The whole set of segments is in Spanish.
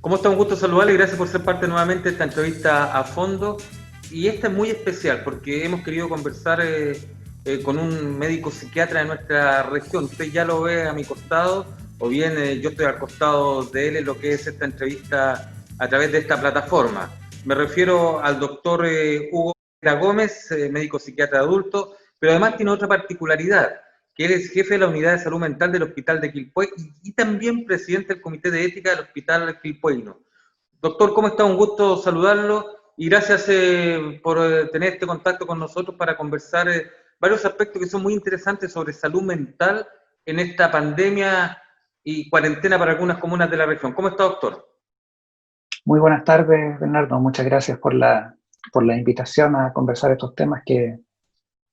¿Cómo está? Un gusto saludarle y gracias por ser parte nuevamente de esta entrevista a fondo. Y esta es muy especial porque hemos querido conversar con un médico psiquiatra de nuestra región. Usted ya lo ve a mi costado, o bien yo estoy al costado de él en lo que es esta entrevista a través de esta plataforma. Me refiero al doctor Hugo Gómez, médico psiquiatra adulto, pero además tiene otra particularidad, que él es jefe de la unidad de salud mental del Hospital de Quilpué y también presidente del Comité de Ética del Hospital Quilpueino. Doctor, ¿cómo está? Un gusto saludarlo y gracias por tener este contacto con nosotros para conversar varios aspectos que son muy interesantes sobre salud mental en esta pandemia y cuarentena para algunas comunas de la región. ¿Cómo está, doctor? Muy buenas tardes, Bernardo. Muchas gracias por la invitación a conversar estos temas que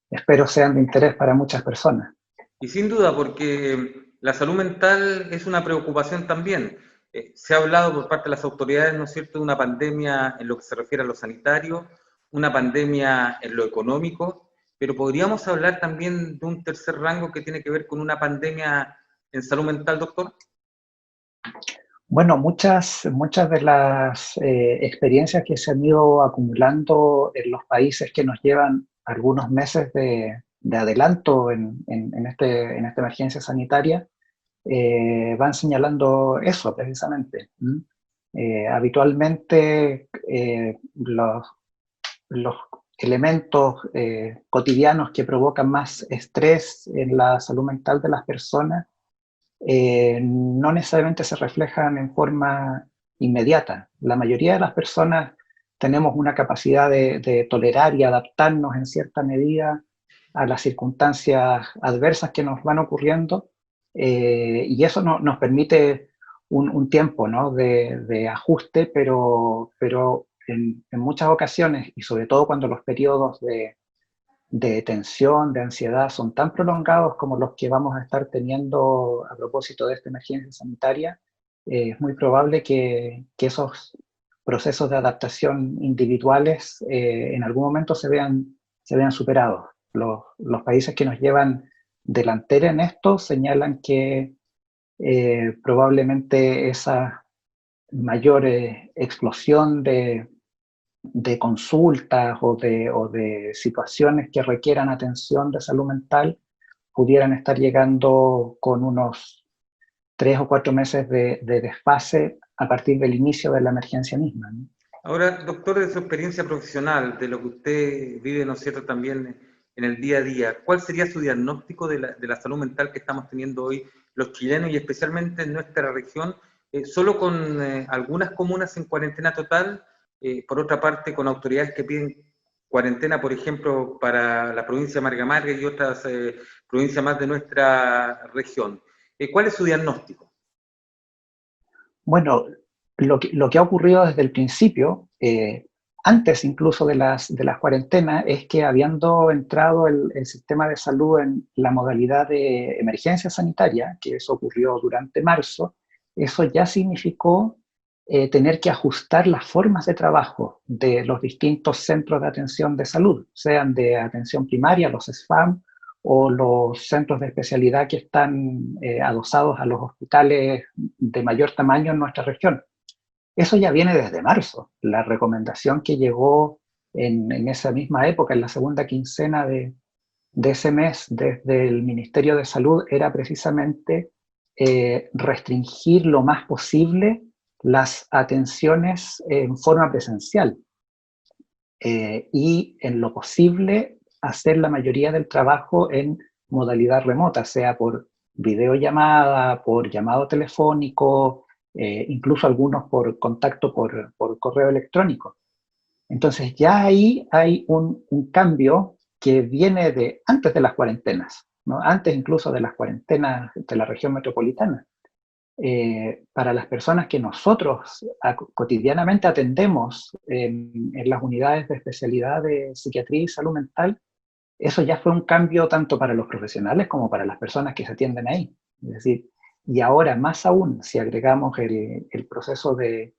espero sean de interés para muchas personas. Y sin duda, porque la salud mental es una preocupación también. Se ha hablado por parte de las autoridades, ¿no es cierto?, de una pandemia en lo que se refiere a lo sanitario, una pandemia en lo económico, pero podríamos hablar también de un tercer rango que tiene que ver con una pandemia en salud mental, doctor. Bueno, muchas de las experiencias que se han ido acumulando en los países que nos llevan algunos meses de adelanto en esta emergencia sanitaria van señalando eso precisamente. Habitualmente los elementos cotidianos que provocan más estrés en la salud mental de las personas no necesariamente se reflejan en forma inmediata. La mayoría de las personas tenemos una capacidad de tolerar y adaptarnos en cierta medida a las circunstancias adversas que nos van ocurriendo, y eso nos permite un tiempo, ¿no?, de ajuste, pero en muchas ocasiones, y sobre todo cuando los periodos de tensión, de ansiedad, son tan prolongados como los que vamos a estar teniendo a propósito de esta emergencia sanitaria, es muy probable que esos procesos de adaptación individuales en algún momento se vean superados. Los países que nos llevan delantera en esto señalan que probablemente esa mayor explosión de consultas o de situaciones que requieran atención de salud mental pudieran estar llegando con unos 3 o 4 meses de desfase a partir del inicio de la emergencia misma, ¿no? Ahora, doctor, de su experiencia profesional, de lo que usted vive, ¿no es cierto?, también en el día a día, ¿cuál sería su diagnóstico de la salud mental que estamos teniendo hoy los chilenos y especialmente en nuestra región, solo con algunas comunas en cuarentena total, por otra parte con autoridades que piden cuarentena, por ejemplo, para la provincia de Marga Marga y otras provincias más de nuestra región? ¿Cuál es su diagnóstico? Bueno, lo que ha ocurrido desde el principio, antes incluso de las cuarentenas, es que habiendo entrado el sistema de salud en la modalidad de emergencia sanitaria, que eso ocurrió durante marzo, eso ya significó tener que ajustar las formas de trabajo de los distintos centros de atención de salud, sean de atención primaria, los SFAM, o los centros de especialidad que están adosados a los hospitales de mayor tamaño en nuestra región. Eso ya viene desde marzo. La recomendación que llegó en esa misma época, en la segunda quincena de ese mes, desde el Ministerio de Salud, era precisamente restringir lo más posible las atenciones en forma presencial y en lo posible hacer la mayoría del trabajo en modalidad remota, sea por videollamada, por llamado telefónico, incluso algunos por contacto por correo electrónico. Entonces ya ahí hay un cambio que viene de antes de las cuarentenas, ¿no? Antes incluso de las cuarentenas de la región metropolitana. Para las personas que nosotros cotidianamente atendemos en las unidades de especialidad de psiquiatría y salud mental, eso ya fue un cambio tanto para los profesionales como para las personas que se atienden ahí. Es decir, y ahora más aún, si agregamos el proceso de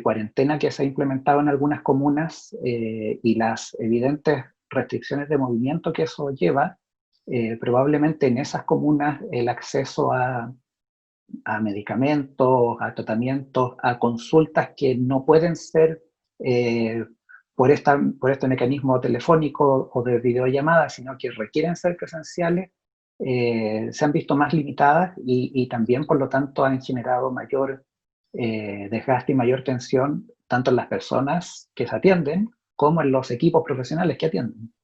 cuarentena que se ha implementado en algunas comunas y las evidentes restricciones de movimiento que eso lleva, probablemente en esas comunas el acceso a medicamentos, a tratamientos, a consultas que no pueden ser por este mecanismo telefónico o de videollamada, sino que requieren ser presenciales, se han visto más limitadas y también, por lo tanto, han generado mayor desgaste y mayor tensión tanto en las personas que se atienden como en los equipos profesionales que atienden.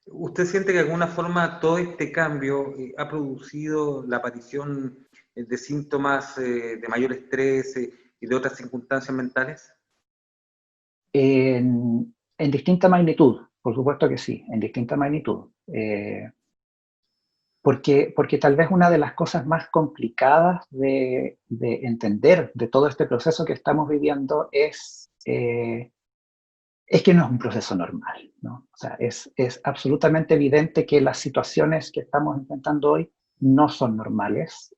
¿Usted siente que de alguna forma todo este cambio ha producido la aparición de síntomas de mayor estrés y de otras circunstancias mentales? En distinta magnitud, por supuesto que sí, en distinta magnitud. Porque tal vez una de las cosas más complicadas de entender de todo este proceso que estamos viviendo es que no es un proceso normal, ¿no? O sea, es absolutamente evidente que las situaciones que estamos enfrentando hoy no son normales.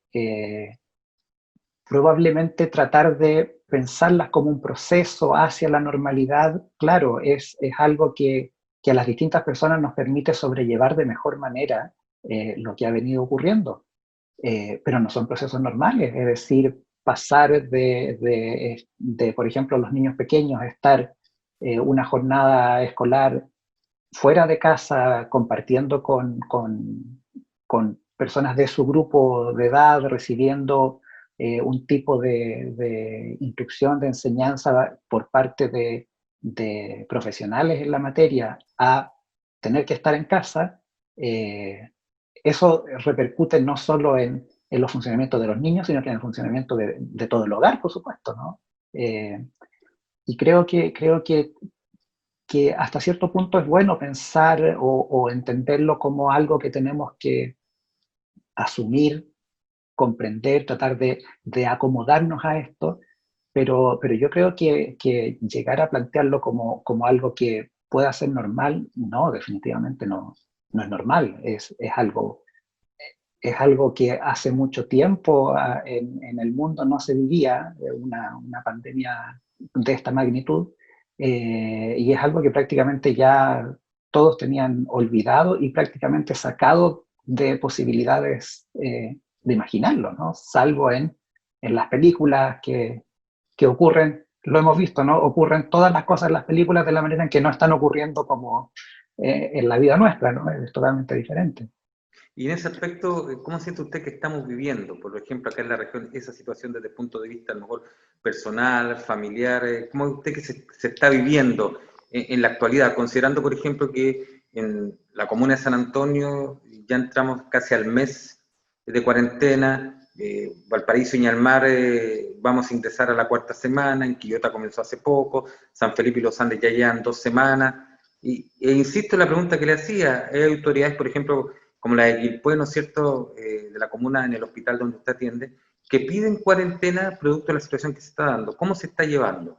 Probablemente tratar de pensarlas como un proceso hacia la normalidad, claro, es algo que a las distintas personas nos permite sobrellevar de mejor manera lo que ha venido ocurriendo. Pero no son procesos normales, es decir, pasar por ejemplo, los niños pequeños, estar una jornada escolar fuera de casa, compartiendo con personas de su grupo de edad, recibiendo un tipo de instrucción, de enseñanza por parte de profesionales en la materia, a tener que estar en casa, eso repercute no solo en los funcionamientos de los niños, sino que en el funcionamiento de todo el hogar, por supuesto, ¿no? Y creo que hasta cierto punto es bueno pensar o entenderlo como algo que tenemos que asumir, comprender, tratar de acomodarnos a esto, pero yo creo que llegar a plantearlo como algo que pueda ser normal, no, definitivamente no es normal, es algo que hace mucho tiempo en el mundo no se vivía, una pandemia de esta magnitud, y es algo que prácticamente ya todos tenían olvidado y prácticamente sacado de posibilidades de imaginarlo, ¿no? Salvo en las películas que ocurren, lo hemos visto, ¿no? Ocurren todas las cosas en las películas de la manera en que no están ocurriendo como en la vida nuestra, ¿no? Es totalmente diferente. Y en ese aspecto, ¿cómo siente usted que estamos viviendo, por ejemplo, acá en la región, esa situación desde el punto de vista a lo mejor personal, familiar? ¿Cómo es usted que se está viviendo en la actualidad? Considerando, por ejemplo, que en la comuna de San Antonio ya entramos casi al mes de cuarentena, Valparaíso y Ñalmar vamos a ingresar a la cuarta semana, en Quillota comenzó hace poco, San Felipe y Los Andes ya llevan 2 semanas, insisto en la pregunta que le hacía, hay autoridades, por ejemplo, como la de Quilpué, ¿no es cierto?, de la comuna en el hospital donde usted atiende, que piden cuarentena producto de la situación que se está dando. ¿Cómo se está llevando?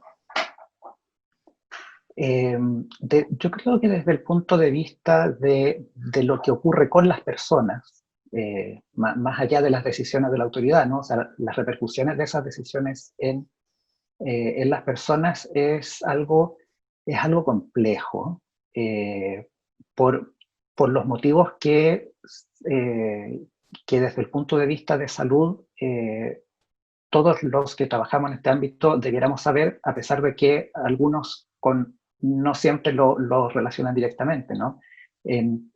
Yo creo que desde el punto de vista de lo que ocurre con las personas, más allá de las decisiones de la autoridad, ¿no? O sea, las repercusiones de esas decisiones en las personas es algo complejo, por, por los motivos eh, que desde el punto de vista de salud, todos los que trabajamos en este ámbito debiéramos saber, a pesar de que algunos no siempre lo relacionan directamente, ¿no? En,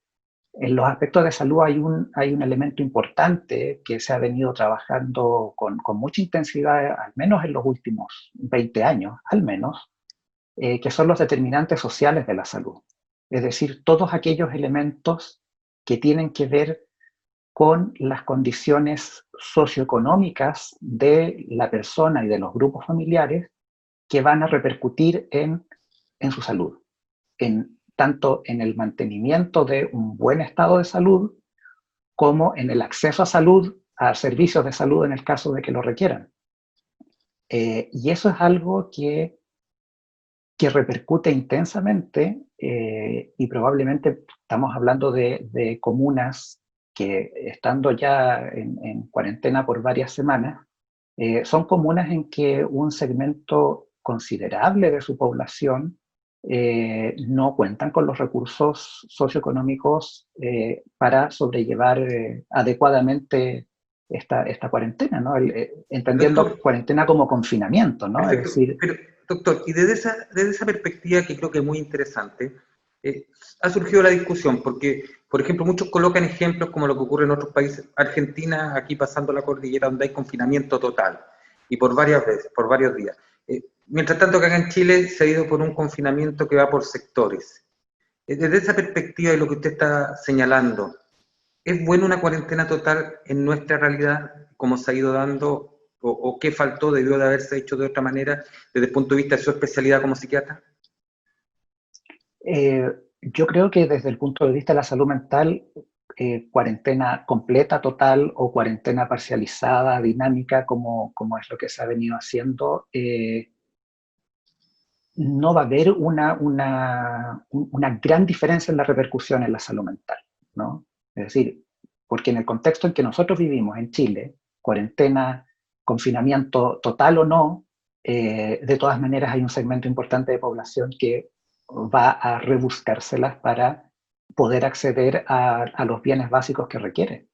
en los aspectos de salud hay un elemento importante que se ha venido trabajando con mucha intensidad, al menos en los últimos 20 años, al menos, que son los determinantes sociales de la salud. Es decir, todos aquellos elementos que tienen que ver con las condiciones socioeconómicas de la persona y de los grupos familiares que van a repercutir en su salud, tanto en el mantenimiento de un buen estado de salud como en el acceso a salud, a servicios de salud en el caso de que lo requieran. Y eso es algo que repercute intensamente y probablemente estamos hablando de comunas que estando ya en cuarentena por varias semanas, son comunas en que un segmento considerable de su población no cuentan con los recursos socioeconómicos para sobrellevar adecuadamente esta cuarentena, ¿no? Entendiendo Doctor, cuarentena como confinamiento, ¿no? Es perfecto. decir, Pero, doctor, y desde esa perspectiva que creo que es muy interesante, ha surgido la discusión, porque, por ejemplo, muchos colocan ejemplos como lo que ocurre en otros países. Argentina, aquí pasando la cordillera, donde hay confinamiento total, y por varias veces, por varios días. Mientras tanto, que acá en Chile se ha ido por un confinamiento que va por sectores. Desde esa perspectiva y lo que usted está señalando, ¿es buena una cuarentena total en nuestra realidad, como se ha ido dando, o qué faltó, debió de haberse hecho de otra manera, desde el punto de vista de su especialidad como psiquiatra? yo creo que desde el punto de vista de la salud mental, cuarentena completa, total o cuarentena parcializada, dinámica, como es lo que se ha venido haciendo, no va a haber una gran diferencia en la repercusión en la salud mental, ¿no? Es decir, porque en el contexto en que nosotros vivimos en Chile, cuarentena, confinamiento total o no, de todas maneras hay un segmento importante de población que va a rebuscárselas para poder acceder a los bienes básicos que requiere.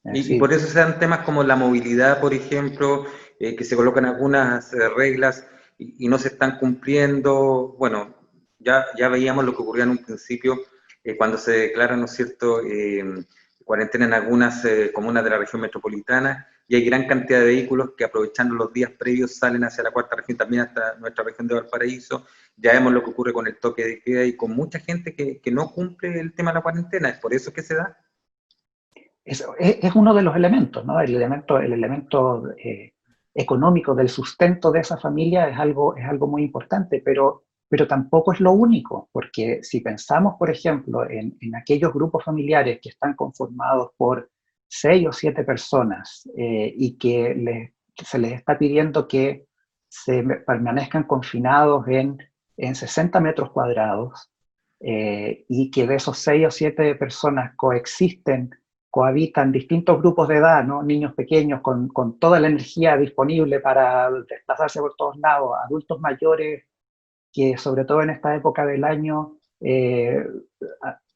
Es Y por decir, eso se dan temas como la movilidad, por ejemplo, que se colocan algunas reglas y no se están cumpliendo. Bueno, ya veíamos lo que ocurría en un principio cuando se declara, ¿no es cierto?, cuarentena en algunas comunas de la región metropolitana y hay gran cantidad de vehículos que aprovechando los días previos salen hacia la cuarta región, también hasta nuestra región de Valparaíso. Ya vemos lo que ocurre con el toque de queda y con mucha gente que no cumple el tema de la cuarentena. ¿Es por eso que se da? es uno de los elementos, ¿no? El elemento económico del sustento de esa familia es algo muy importante, pero tampoco es lo único, porque si pensamos, por ejemplo, en aquellos grupos familiares que están conformados por 6 o 7 personas y que se les está pidiendo que se permanezcan confinados en 60 metros cuadrados y que de esos 6 o 7 personas cohabitan distintos grupos de edad, ¿no? Niños pequeños con toda la energía disponible para desplazarse por todos lados, adultos mayores que sobre todo en esta época del año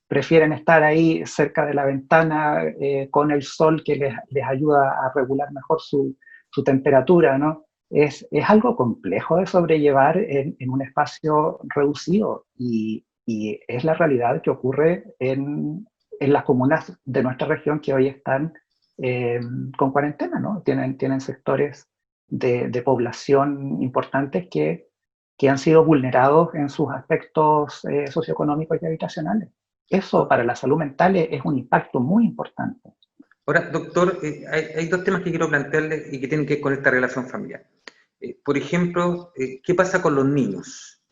prefieren estar ahí cerca de la ventana con el sol que les ayuda a regular mejor su temperatura, ¿no? Es algo complejo de sobrellevar en un espacio reducido y es la realidad que ocurre en las comunas de nuestra región que hoy están con cuarentena, ¿no? Tienen sectores de población importantes que han sido vulnerados en sus aspectos socioeconómicos y habitacionales. Eso para la salud mental es un impacto muy importante. Ahora, doctor, hay dos temas que quiero plantearle y que tienen que ver con esta relación familiar. Por ejemplo, ¿qué pasa con los niños?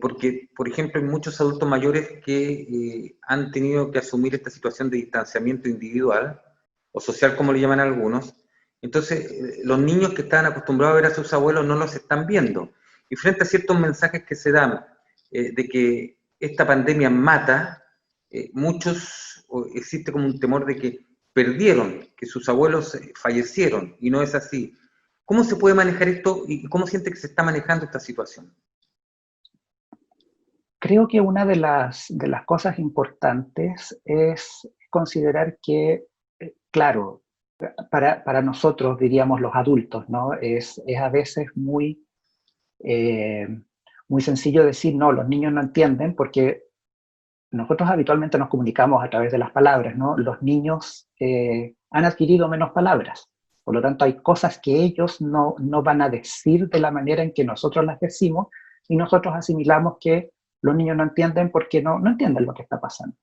Porque, por ejemplo, hay muchos adultos mayores que han tenido que asumir esta situación de distanciamiento individual o social, como le llaman algunos. Entonces, los niños que estaban acostumbrados a ver a sus abuelos no los están viendo. Y frente a ciertos mensajes que se dan de que esta pandemia mata, existe como un temor de que perdieron, que sus abuelos fallecieron, y no es así. ¿Cómo se puede manejar esto y cómo siente que se está manejando esta situación? Creo que una de las cosas importantes es considerar que, claro, para nosotros, diríamos los adultos, ¿no? Es a veces eh, muy sencillo decir, no, los niños no entienden porque nosotros habitualmente nos comunicamos a través de las palabras, ¿no? Los niños han adquirido menos palabras, por lo tanto hay cosas que ellos no van a decir de la manera en que nosotros las decimos y nosotros asimilamos que los niños no entienden porque no entienden lo que está pasando.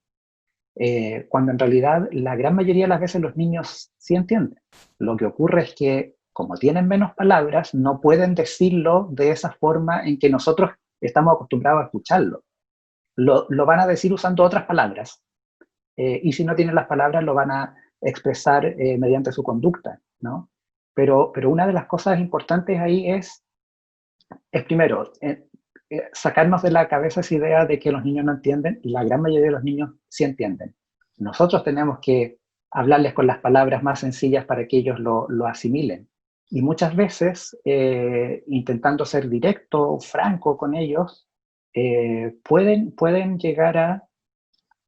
Cuando en realidad la gran mayoría de las veces los niños sí entienden. Lo que ocurre es que como tienen menos palabras, no pueden decirlo de esa forma en que nosotros estamos acostumbrados a escucharlo. Lo van a decir usando otras palabras. Y si no tienen las palabras, lo van a expresar mediante su conducta, ¿no? Pero una de las cosas importantes ahí es primero, sacarnos de la cabeza esa idea de que los niños no entienden, y la gran mayoría de los niños sí entienden. Nosotros tenemos que hablarles con las palabras más sencillas para que ellos lo asimilen. Y muchas veces, intentando ser directo, franco con ellos, pueden llegar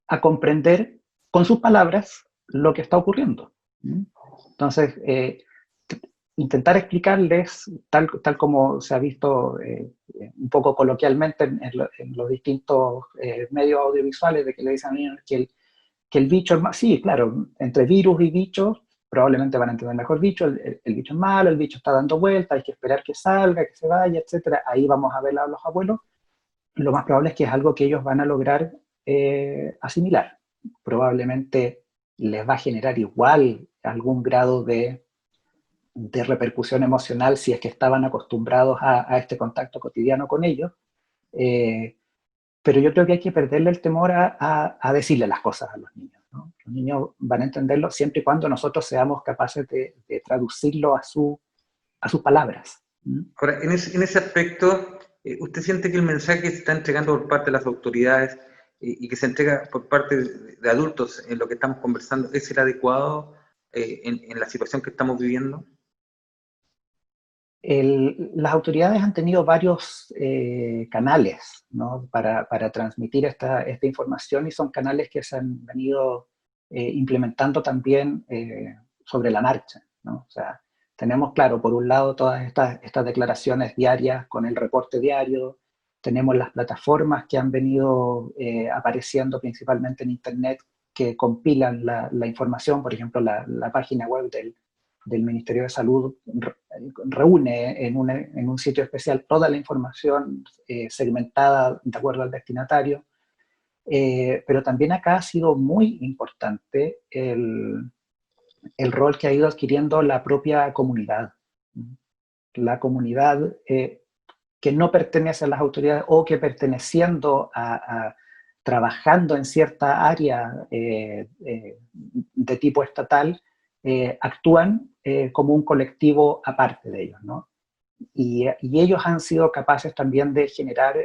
a comprender con sus palabras lo que está ocurriendo. Entonces, intentar explicarles, tal como se ha visto un poco coloquialmente en los distintos medios audiovisuales, de que le dicen a niños que el bicho es más, sí, claro, entre virus y bicho, probablemente van a entender mejor bicho, el bicho es malo, el bicho está dando vueltas, hay que esperar que salga, que se vaya, etcétera. Ahí vamos a ver a los abuelos. Lo más probable es que es algo que ellos van a lograr asimilar. Probablemente les va a generar igual algún grado de repercusión emocional si es que estaban acostumbrados a este contacto cotidiano con ellos. Eh, pero yo creo que hay que perderle el temor a decirle las cosas a los niños, ¿no? Los niños van a entenderlo siempre y cuando nosotros seamos capaces de traducirlo a sus palabras. ¿Mm? Ahora, en ese aspecto, ¿usted siente que el mensaje que se está entregando por parte de las autoridades y que se entrega por parte de adultos en lo que estamos conversando es el adecuado en la situación que estamos viviendo? Las autoridades han tenido varios canales, ¿no? para transmitir esta información, y son canales que se han venido implementando también sobre la marcha, ¿no? O sea, tenemos, claro, por un lado todas estas declaraciones diarias con el reporte diario, tenemos las plataformas que han venido apareciendo principalmente en Internet, que compilan la información. Por ejemplo, la página web del Ministerio de Salud reúne en un sitio especial toda la información segmentada de acuerdo al destinatario. Pero también acá ha sido muy importante el rol que ha ido adquiriendo la propia comunidad. La comunidad que no pertenece a las autoridades, o que perteneciendo trabajando en cierta área de tipo estatal, actúan como un colectivo aparte de ellos, ¿no? Y ellos han sido capaces también de generar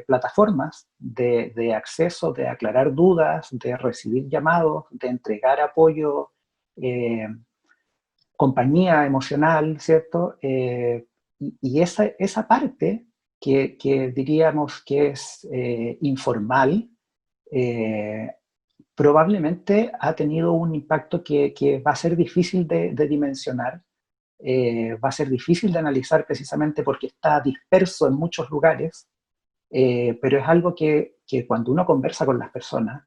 plataformas de acceso, de aclarar dudas, de recibir llamados, de entregar apoyo, eh, compañía emocional, ¿cierto? Y esa parte que diríamos que es informal, eh, probablemente ha tenido un impacto que va a ser difícil de dimensionar, va a ser difícil de analizar precisamente porque está disperso en muchos lugares, pero es algo que cuando uno conversa con las personas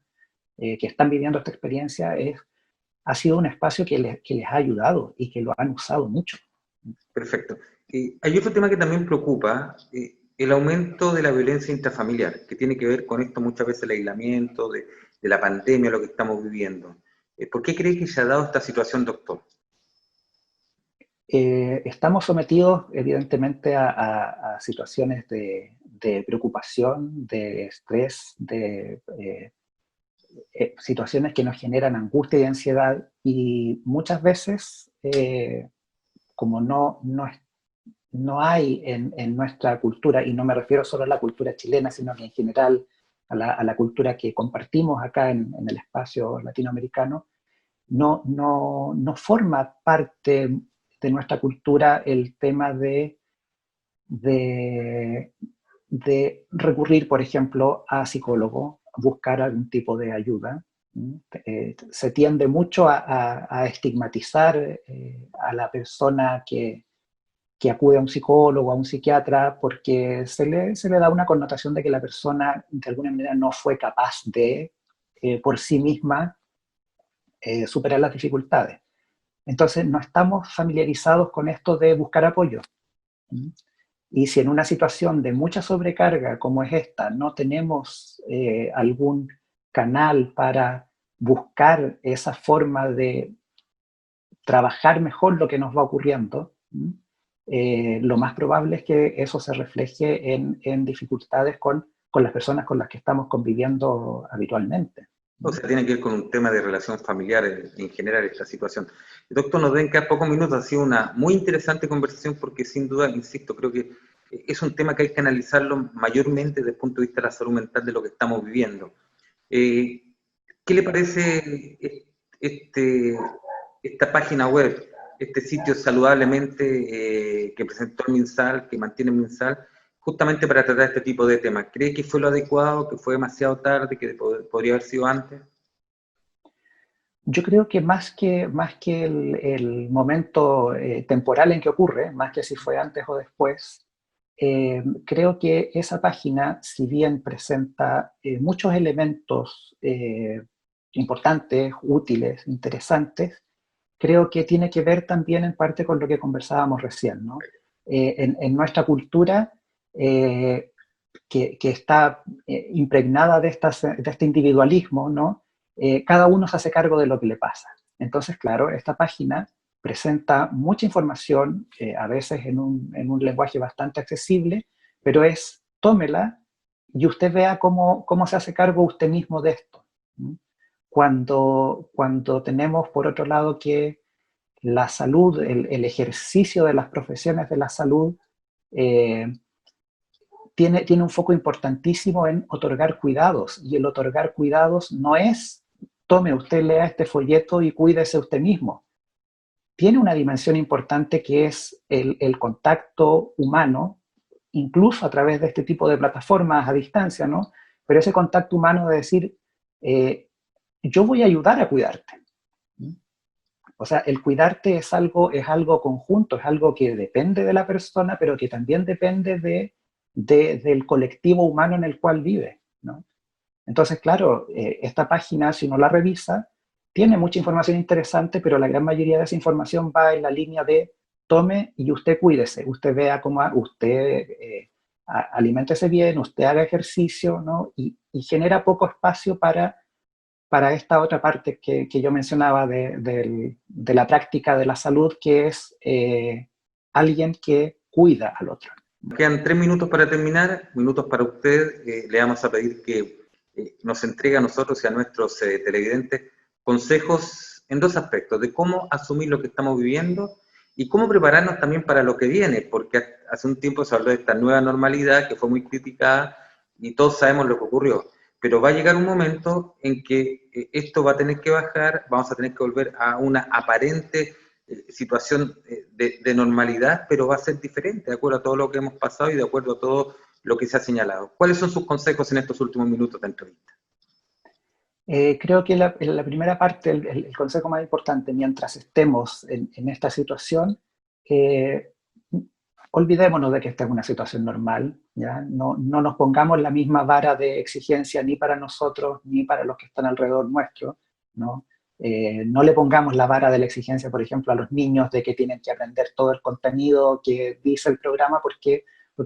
que están viviendo esta experiencia, ha sido un espacio que les ha ayudado y que lo han usado mucho. Perfecto. Hay otro tema que también preocupa, el aumento de la violencia intrafamiliar, que tiene que ver con esto muchas veces el aislamiento, de la pandemia, lo que estamos viviendo. ¿Por qué cree que se ha dado esta situación, doctor? Estamos sometidos evidentemente a situaciones de preocupación, de estrés, de situaciones que nos generan angustia y ansiedad, y muchas veces, como no hay en nuestra cultura, y no me refiero solo a la cultura chilena, sino que en general a la cultura que compartimos acá en el espacio latinoamericano, no forma parte de nuestra cultura el tema de, de recurrir, por ejemplo, a psicólogo, buscar algún tipo de ayuda. Se tiende mucho a estigmatizar a la persona que acude a un psicólogo, a un psiquiatra, porque se le da una connotación de que la persona de alguna manera no fue capaz de, por sí misma, superar las dificultades. Entonces, no estamos familiarizados con esto de buscar apoyo. Y si en una situación de mucha sobrecarga como es esta, no tenemos algún canal para buscar esa forma de trabajar mejor lo que nos va ocurriendo, lo más probable es que eso se refleje en dificultades con las personas con las que estamos conviviendo habitualmente. O sea, tiene que ver con un tema de relación familiar en general esta situación. Doctor, nos ven quedar pocos minutos, ha sido una muy interesante conversación porque sin duda, insisto, creo que es un tema que hay que analizarlo mayormente desde el punto de vista de la salud mental de lo que estamos viviendo. Eh, ¿Qué le parece este, esta página web, este sitio saludablemente que presentó el MinSal, que mantiene el MinSal, justamente para tratar este tipo de temas? ¿Cree que fue lo adecuado, que fue demasiado tarde, que podría haber sido antes? Yo creo que más que el momento temporal en que ocurre, más que si fue antes o después, creo que esa página, si bien presenta muchos elementos importantes, útiles, interesantes, creo que tiene que ver también en parte con lo que conversábamos recién, ¿no? En nuestra cultura, eh, que está impregnada de este individualismo, ¿no? Cada uno se hace cargo de lo que le pasa. Entonces, claro, esta página presenta mucha información, a veces en un lenguaje bastante accesible, pero tómela y usted vea cómo se hace cargo usted mismo de esto. Cuando tenemos, por otro lado, que la salud, el ejercicio de las profesiones de la salud, eh, tiene un foco importantísimo en otorgar cuidados, y el otorgar cuidados no es tome usted, lea este folleto y cuídese usted mismo. Tiene una dimensión importante que es el contacto humano, incluso a través de este tipo de plataformas a distancia, ¿no? Pero ese contacto humano de decir, yo voy a ayudar a cuidarte. O sea, el cuidarte es algo conjunto, es algo que depende de la persona, pero que también depende del colectivo humano en el cual vive, ¿no? Entonces, claro, esta página, si uno la revisa, tiene mucha información interesante, pero la gran mayoría de esa información va en la línea de tome y usted cuídese, usted vea cómo usted aliméntese bien, usted haga ejercicio, ¿no? Y genera poco espacio para esta otra parte que yo mencionaba de la práctica de la salud, que es alguien que cuida al otro. Quedan 3 minutos para terminar, minutos para usted. Le vamos a pedir que nos entregue a nosotros y a nuestros televidentes consejos en 2 aspectos, de cómo asumir lo que estamos viviendo y cómo prepararnos también para lo que viene, porque hace un tiempo se habló de esta nueva normalidad que fue muy criticada y todos sabemos lo que ocurrió, pero va a llegar un momento en que esto va a tener que bajar, vamos a tener que volver a una aparente situación de normalidad, pero va a ser diferente de acuerdo a todo lo que hemos pasado y de acuerdo a todo lo que se ha señalado. ¿Cuáles son sus consejos en estos últimos minutos de entrevista? Creo que la primera parte, el consejo más importante, mientras estemos en esta situación, eh, olvidémonos de que esta es una situación normal, ¿ya? No nos pongamos la misma vara de exigencia ni para nosotros ni para los que están alrededor nuestro, ¿no? No le pongamos la vara de la exigencia, por ejemplo, a los niños de que tienen que aprender todo el contenido que dice el programa, porque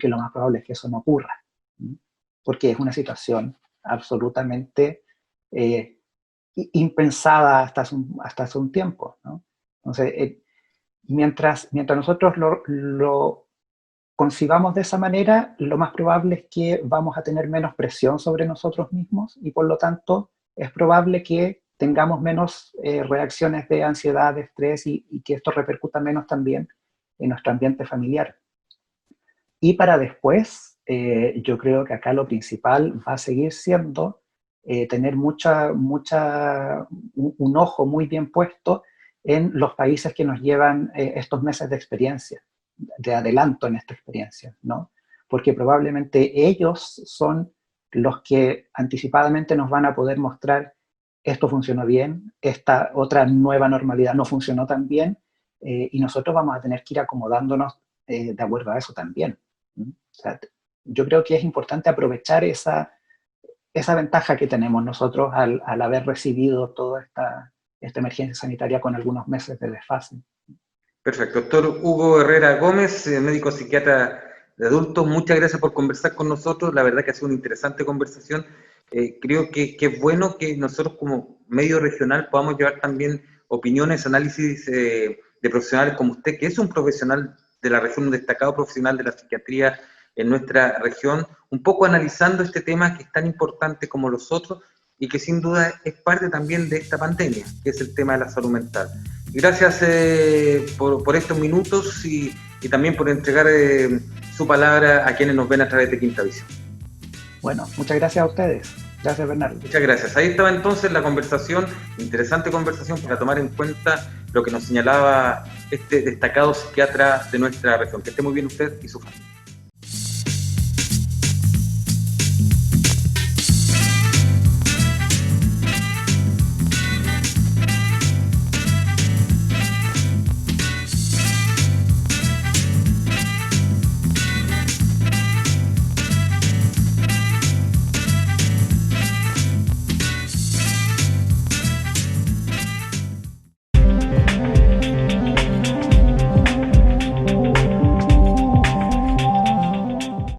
lo más probable es que eso no ocurra, ¿sí? Porque es una situación absolutamente impensada hasta hace un tiempo, ¿no? Entonces, mientras nosotros lo concibamos de esa manera, lo más probable es que vamos a tener menos presión sobre nosotros mismos y por lo tanto es probable que tengamos menos reacciones de ansiedad, de estrés y que esto repercuta menos también en nuestro ambiente familiar. Y para después, yo creo que acá lo principal va a seguir siendo tener un ojo muy bien puesto en los países que nos llevan estos meses de experiencia, de adelanto en esta experiencia, ¿no? Porque probablemente ellos son los que anticipadamente nos van a poder mostrar esto funcionó bien, esta otra nueva normalidad no funcionó tan bien, y nosotros vamos a tener que ir acomodándonos de acuerdo a eso también. O sea, yo creo que es importante aprovechar esa ventaja que tenemos nosotros al haber recibido toda esta emergencia sanitaria con algunos meses de desfase. Perfecto. Doctor Hugo Herrera Gómez, médico psiquiatra de adultos, muchas gracias por conversar con nosotros. La verdad que ha sido una interesante conversación. Creo que es bueno que nosotros como medio regional podamos llevar también opiniones, análisis de profesionales como usted, que es un profesional de la región, un destacado profesional de la psiquiatría en nuestra región, un poco analizando este tema que es tan importante como los otros y que sin duda es parte también de esta pandemia, que es el tema de la salud mental. Gracias por estos minutos y también por entregar su palabra a quienes nos ven a través de Quinta Visión. Bueno, muchas gracias a ustedes. Gracias, Bernardo. Muchas gracias. Ahí estaba entonces la conversación, interesante conversación para tomar en cuenta lo que nos señalaba este destacado psiquiatra de nuestra región. Que esté muy bien usted y su familia.